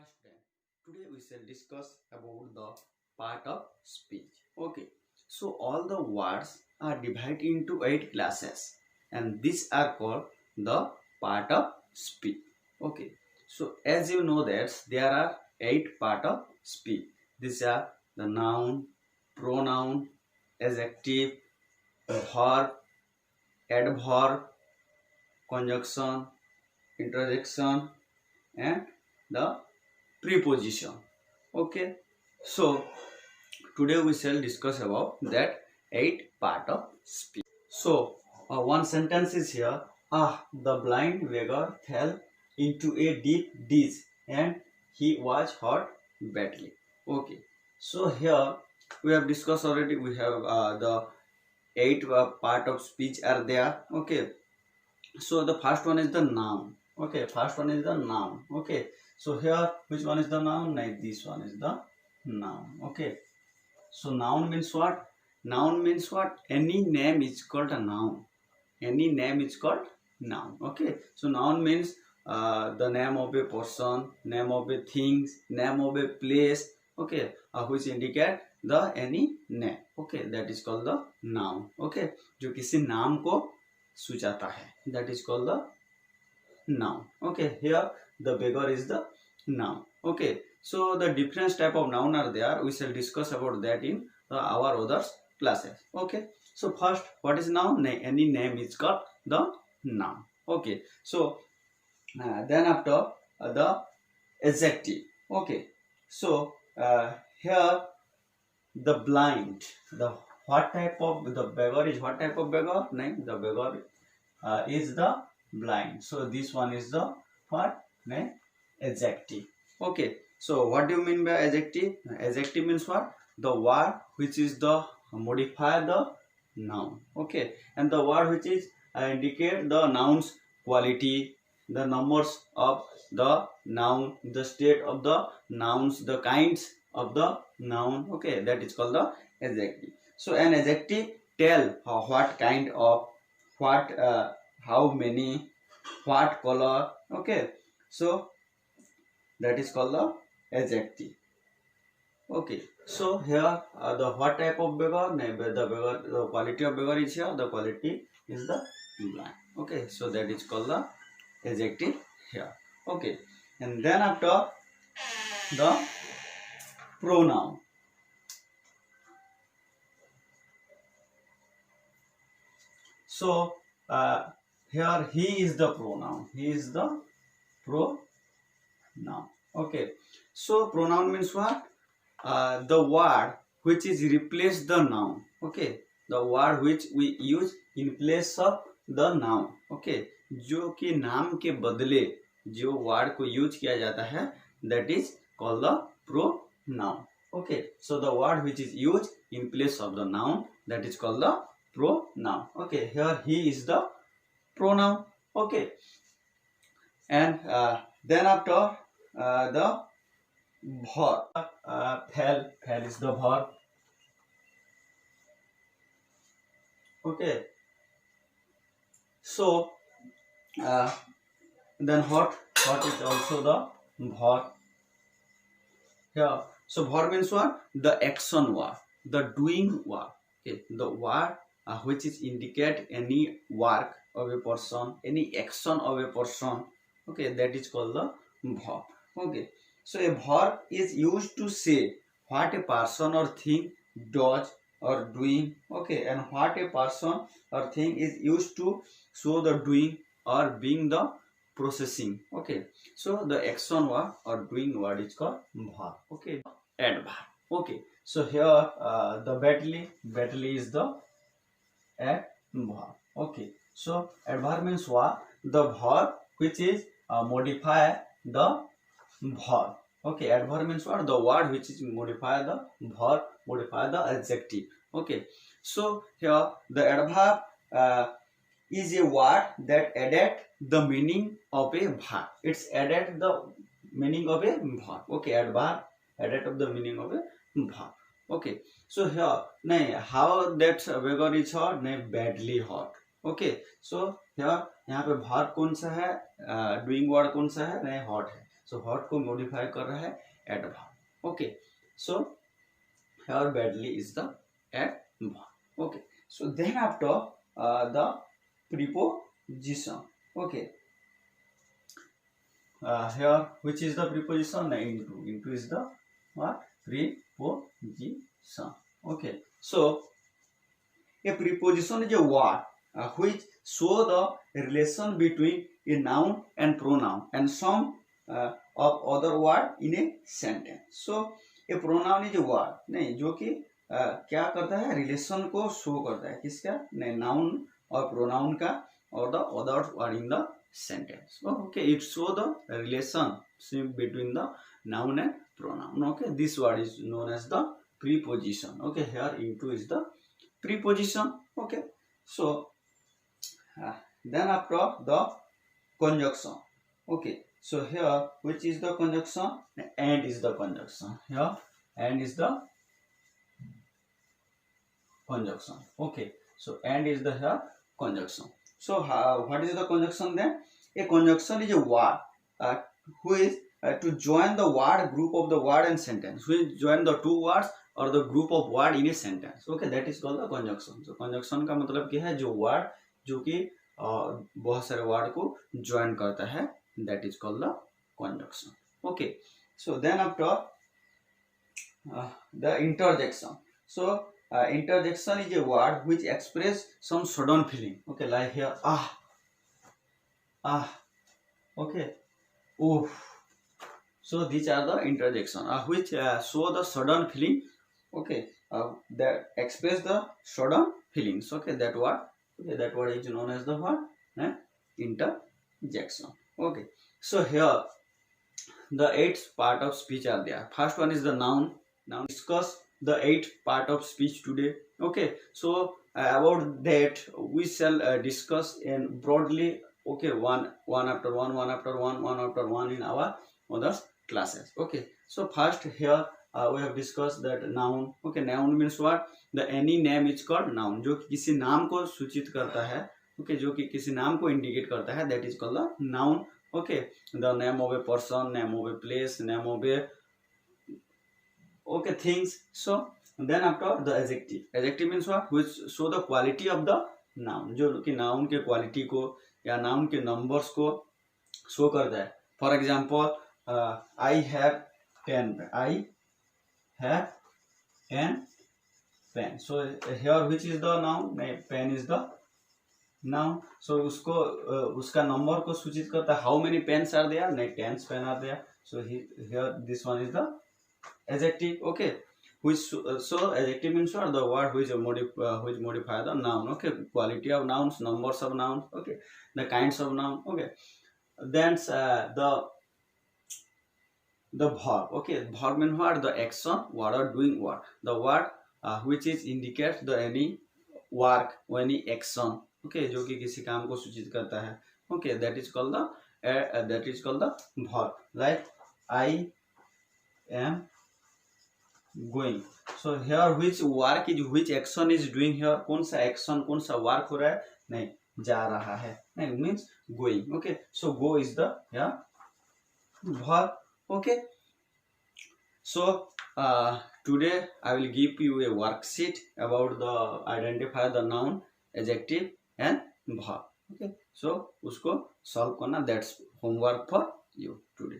First then, today we shall discuss about the part of speech. Okay, so all the words are divided into 8 classes, and these are called the part of speech. Okay, so as you know that there are 8 part of speech. These are the noun, pronoun, adjective, verb, adverb, conjunction, interjection, and the preposition. Okay, so today we shall discuss about that 8 part of speech. So one sentence is here. The blind beggar fell into a deep ditch and he was hurt badly. Okay, so here we have discussed already. We have the 8 part of speech are there. Okay, so the first one is the noun. Okay, first one is the noun. Okay, so here which one is the noun? Like this one is the noun. Okay, so noun means what? Noun means what? Any name is called a noun. Any name is called noun. Okay, so noun means the name of a person, name of a things, name of a place. Okay, which indicate the any name. Okay, that is called the noun. Okay, जो किसी नाम को सूचाता है, that is called the noun. Okay, here the beggar is the noun. Okay, so the different type of noun are there. We shall discuss about that in our other classes. Okay, so first, what is noun? Any name is called the noun. Okay, so then after the adjective. Okay, so here the blind, the what type of the beggar is what type of beggar? Name the beggar is the blind. So this one is the what? Name adjective. Okay, so what do you mean by adjective? Adjective means what? The word which is the modify the noun. Okay, and the word which is indicate the noun's quality, the numbers of the noun, the state of the nouns, the kinds of the noun. Okay, that is called the adjective. So an adjective tell what kind of, what how many, what color. Okay, so that is called the adjective. Okay, so here the what type of beggar? The beggar, the quality of beggar is here. The quality is the blind. Okay, so that is called the adjective here. Okay, and then after the pronoun. So here he is the pronoun. He is the pronoun. Okay, so pronoun means what? The word which is replace the noun. Okay, the word which we use in place of the noun. Okay, जो कि नाम के बदले जो word को use किया जाता है, that is called the pronoun. Okay, so the word which is used in place of the noun, that is called the pronoun. Okay, here he is the pronoun. Okay, and then after the verb, fell is the verb. Okay, so then what is also the verb here. So verb means what? The action word, the doing word. Okay, the word which is indicate any work of a person, any action of a person. Okay, that is called the verb. Okay, so a verb is used to say what a person or thing does or doing. Okay, and what a person or thing is used to show the doing or being the processing. Okay, so the action word or doing word is called verb. Okay, adverb. Okay, so here the badly is the adverb. Okay, so adverb means what? The verb which is modify the verb. Okay, adverb means what? The word which is modify the verb, modify the adjective. Okay, so here the adverb is a word that added the meaning of a verb. It's added the meaning of a verb. Okay, adverb added of the meaning of a verb. Okay, so here how that beggar is hurt? Badly hurt. Okay, so here यहाँ पे verb कौन सा है? Doing word कौन सा है? hot है. So what को मॉडिफाई कर रहा है, adverb. Okay, so here badly is the adverb. Okay, so then after the preposition. Okay, here which is the preposition? Into is the what? Preposition. Okay, so a preposition is a word which show the relation between a noun and pronoun and some of other word in a sentence. So a pronoun is a word नहीं जो कि क्या करता है, relation को show करता है, किसका? नहीं, नाउन और प्रोनाउन का और the other word in the sentence. Okay, it show the relation between the noun and pronoun. Okay, this word is known as the preposition. Okay, here into is the preposition. Okay, so then after the conjunction. Okay, so here which is the conjunction? And is the conjunction. Here and is the conjunction. Okay, so and is the here conjunction. So what is the conjunction then? A conjunction is a word who is to join the word group of the word and sentence. Who join the two words or the group of word in a sentence. Okay, that is called the conjunction. So conjunction का मतलब क्या है? जो word जो कि बहुत सारे word को join करता है, that is called the conjunction. Okay, so then after the interjection. So interjection is a word which express some sudden feeling. Okay, like here okay, oof. So these are the interjection which show the sudden feeling. Okay, that express the sudden feelings. Okay, that word is known as the word interjection. Okay, so here the 8 part of speech are there. First one is the noun. Now discuss the 8 part of speech today. Okay, so about that we shall discuss in broadly. Okay, one after one in our other classes. Okay, so first here we have discussed that noun. Okay, noun means what? The any name is called noun. जो किसी नाम को सूचित करता है. Okay, जो कि किसी नाम को indicate करता है, that is called the noun. Okay, the name of a person, name of a place, name of a things. So then after the adjective. Adjective means what? Which show the quality of the noun. जो कि noun के quality को या noun के numbers को show करता है. For example, I have pen. I have an pen. So here which is the noun? Pen is the noun. So उसको उसका number को सूचित करता है. How many pens are there? 10 pens are there. So here this one is the adjective. Okay, which so adjective means what? The word which modify the noun. Okay, quality of nouns, numbers of nouns. Okay, the kinds of noun. Okay, then the verb. Okay, verb means what? The action, word or doing work. The word which is indicates the any work or any action. Okay, जो कि किसी काम को सूचित करता है. Okay, that is called the verb. Like I am going. So here which work is, which action is doing here? कौन सा action, कौन सा work हो रहा है? नहीं, जा रहा है. नहीं, means going. Okay, so go is the verb. Okay, so today I will give you a worksheet about the identify the noun, adjective and verb. Okay, so उसको solve करना, that's homework for you today.